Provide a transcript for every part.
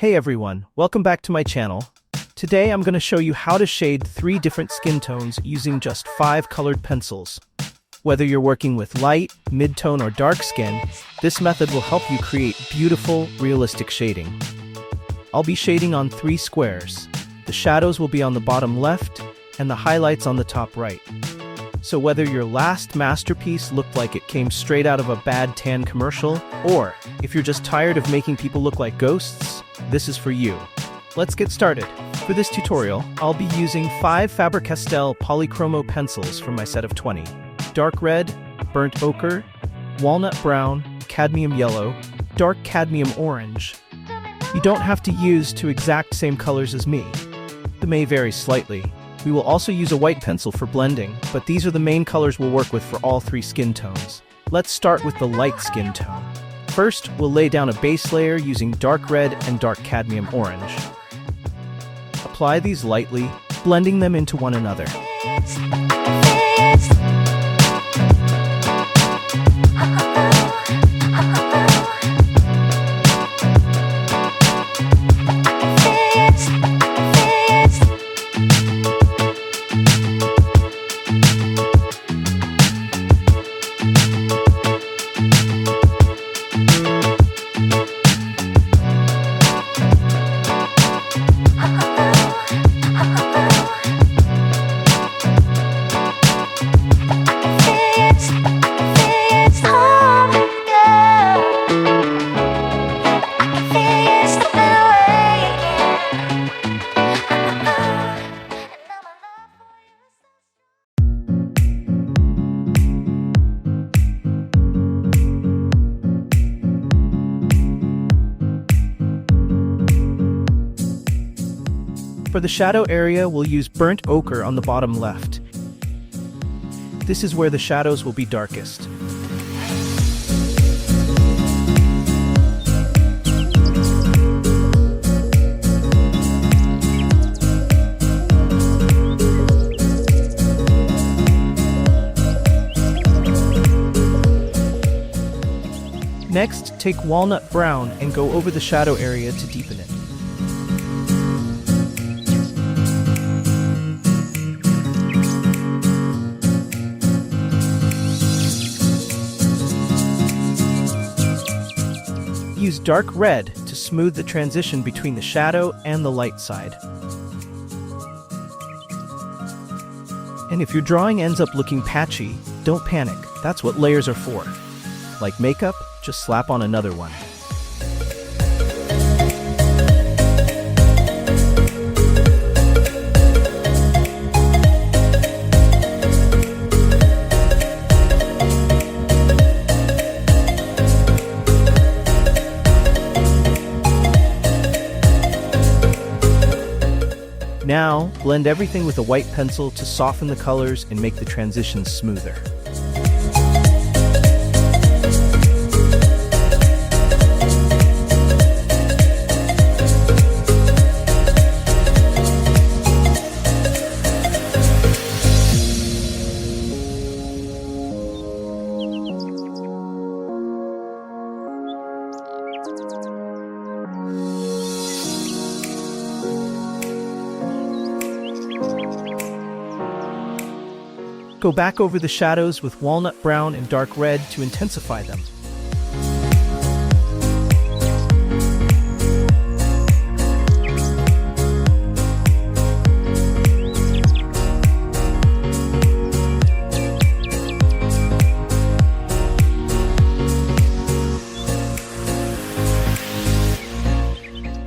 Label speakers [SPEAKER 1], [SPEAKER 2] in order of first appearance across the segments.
[SPEAKER 1] Hey everyone, welcome back to my channel. Today I'm going to show you how to shade 3 different skin tones using just 5 colored pencils. Whether you're working with light, mid-tone or dark skin, this method will help you create beautiful, realistic shading. I'll be shading on 3 squares. The shadows will be on the bottom left and the highlights on the top right. So whether your last masterpiece looked like it came straight out of a bad tan commercial, or if you're just tired of making people look like ghosts, this is for you. Let's get started. For this tutorial, I'll be using 5 Faber-Castell Polychromos pencils from my set of 20. Dark red, burnt ochre, walnut brown, cadmium yellow, dark cadmium orange. You don't have to use 2 exact same colors as me. They may vary slightly. We will also use a white pencil for blending, but these are the main colors we'll work with for all 3 skin tones. Let's start with the light skin tone. First, we'll lay down a base layer using dark red and dark cadmium orange. Apply these lightly, blending them into one another. For the shadow area, we'll use burnt ochre on the bottom left. This is where the shadows will be darkest. Next, take walnut brown and go over the shadow area to deepen it. Use dark red to smooth the transition between the shadow and the light side. And if your drawing ends up looking patchy, don't panic. That's what layers are for. Like makeup, just slap on another one. Now, blend everything with a white pencil to soften the colors and make the transitions smoother. Go back over the shadows with walnut brown and dark red to intensify them.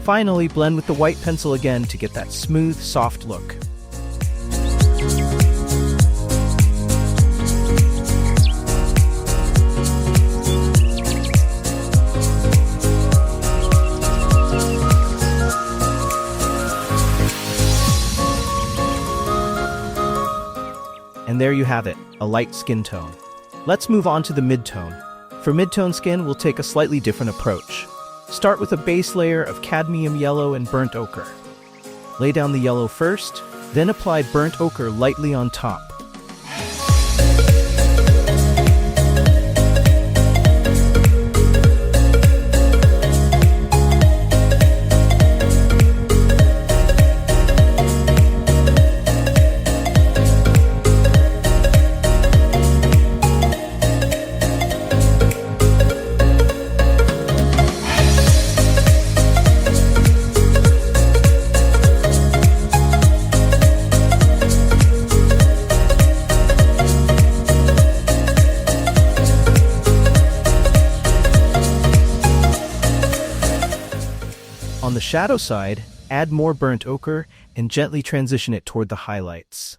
[SPEAKER 1] Finally, blend with the white pencil again to get that smooth, soft look. And there you have it, a light skin tone. Let's move on to the mid-tone. For mid-tone skin, we'll take a slightly different approach. Start with a base layer of cadmium yellow and burnt ochre. Lay down the yellow first, then apply burnt ochre lightly on top. On the shadow side, add more burnt ochre and gently transition it toward the highlights.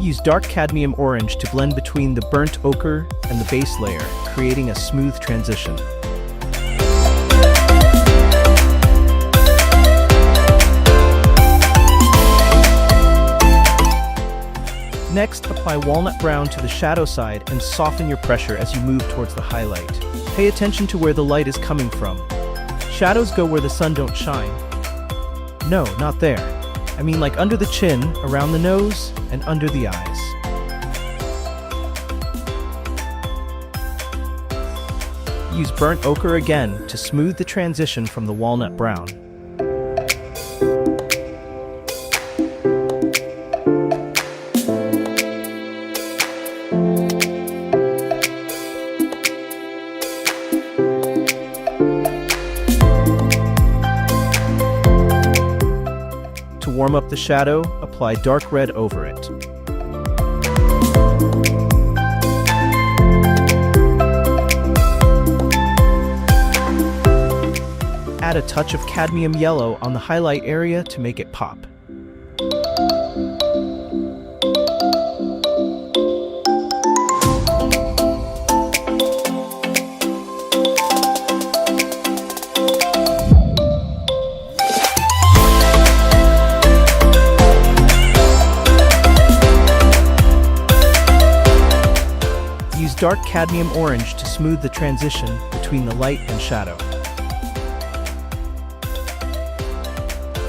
[SPEAKER 1] Use dark cadmium orange to blend between the burnt ochre and the base layer, creating a smooth transition. Next, apply walnut brown to the shadow side and soften your pressure as you move towards the highlight. Pay attention to where the light is coming from. Shadows go where the sun don't shine. No, not there. I mean like under the chin, around the nose, and under the eyes. Use burnt ochre again to smooth the transition from the walnut brown. To warm up the shadow, apply dark red over it. Add a touch of cadmium yellow on the highlight area to make it pop. Use dark cadmium orange to smooth the transition between the light and shadow.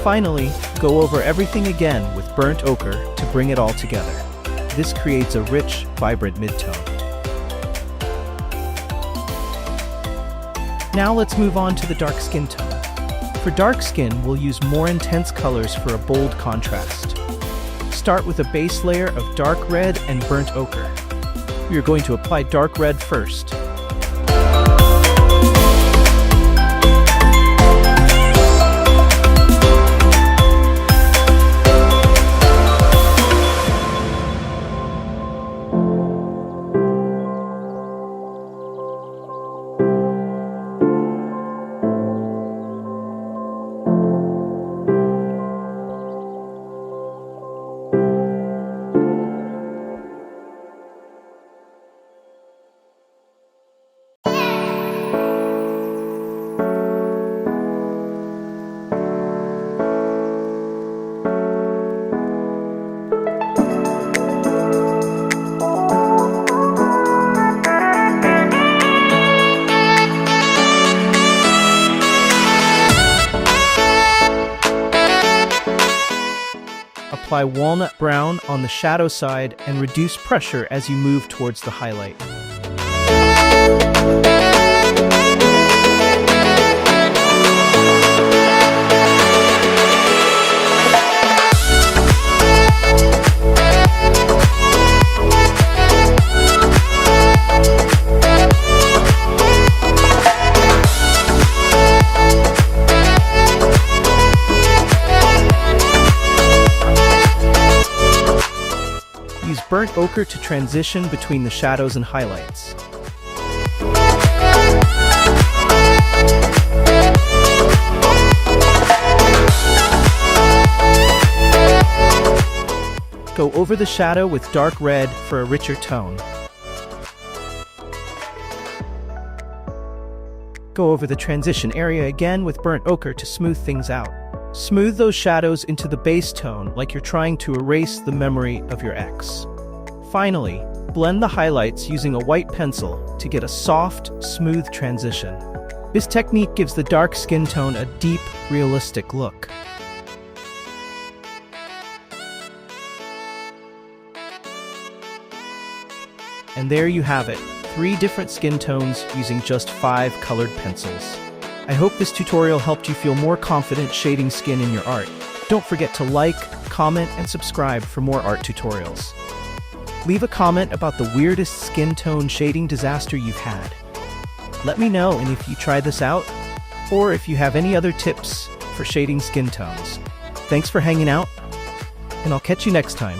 [SPEAKER 1] Finally, go over everything again with burnt ochre to bring it all together. This creates a rich, vibrant midtone. Now let's move on to the dark skin tone. For dark skin, we'll use more intense colors for a bold contrast. Start with a base layer of dark red and burnt ochre. We are going to apply dark red first. Apply walnut brown on the shadow side and reduce pressure as you move towards the highlight. Use burnt ochre to transition between the shadows and highlights. Go over the shadow with dark red for a richer tone. Go over the transition area again with burnt ochre to smooth things out. Smooth those shadows into the base tone like you're trying to erase the memory of your ex. Finally, blend the highlights using a white pencil to get a soft, smooth transition. This technique gives the dark skin tone a deep, realistic look. And there you have it, 3 different skin tones using just 5 colored pencils. I hope this tutorial helped you feel more confident shading skin in your art. Don't forget to like, comment, and subscribe for more art tutorials. Leave a comment about the weirdest skin tone shading disaster you've had. Let me know and if you try this out, or if you have any other tips for shading skin tones. Thanks for hanging out, and I'll catch you next time.